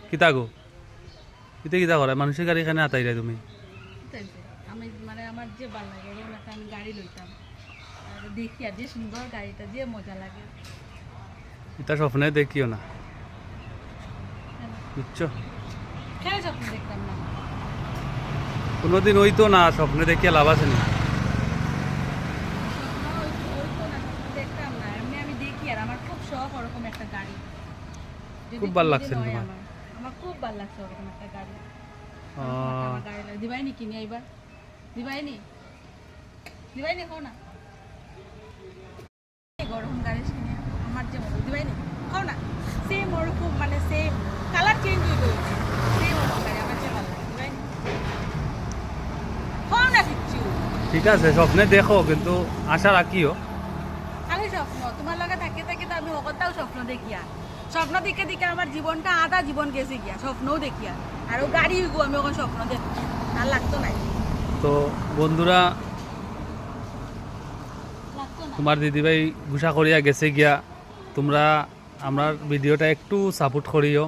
কিতা গো কিতা কিতা করে মানুষের গাড়ি এখানে আতাই যায় তুমি? আমি মানে আমার যে ভালো লাগে এরকম একটা আমি গাড়ি লইতাম আর দেখি আর যে সুন্দর গাড়িটা যে মজা লাগে। এটা স্বপ্নে দেখিও না, বুঝছো? কেন স্বপ্ন দেখতাম না? কোনোদিন হইতো না, স্বপ্নে দেখিয়া লাভ আছে না। স্বপ্ন হইতো না, স্বপ্ন দেখতাম না, এমনি আমি দেখি আর আমার খুব শখ ওরকম একটা গাড়ি। যদি খুব ভাল কোনোদিন লাগছে হয় তোমার? আমার খুব ভালো লাগছে ওরকম একটা গাড়ি। ও, আমার গাড়ি লাগে দিবাইনি কিনে এবার দিবাইনি দিবাইনি খাও না গরম গাড়ি কিনে আমার যে মতো দিবাইনি খাও না সেম ওরকম মানে সেম কালার চেঞ্জ হয়ে গেছে সেম ওরকম গাড়ি আমার যে ভালো লাগে দিবাইনি খাও না কিচ্ছু ঠিক আছে স্বপ্নে দেখো কিন্তু আশা রাখিও। খালি স্বপ্ন তোমার লগে থাকে থাকে তো আমি অগত্যাও স্বপ্ন দেখিয়া স্বপ্ন দেখে দেখে আমার জীবনটা আধা জীবন গেছে গিয়া স্বপ্নও দেখিয়া আর ও গাড়ি হইগো আমি ওখানে স্বপ্ন দেখি আর লাগতো না তো বন্ধুরা, লাগতো না তোমার দিদিভাই গুসা করিয়া গেছে গিয়া, তোমরা আমার ভিডিওটা একটু সাপোর্ট করিও।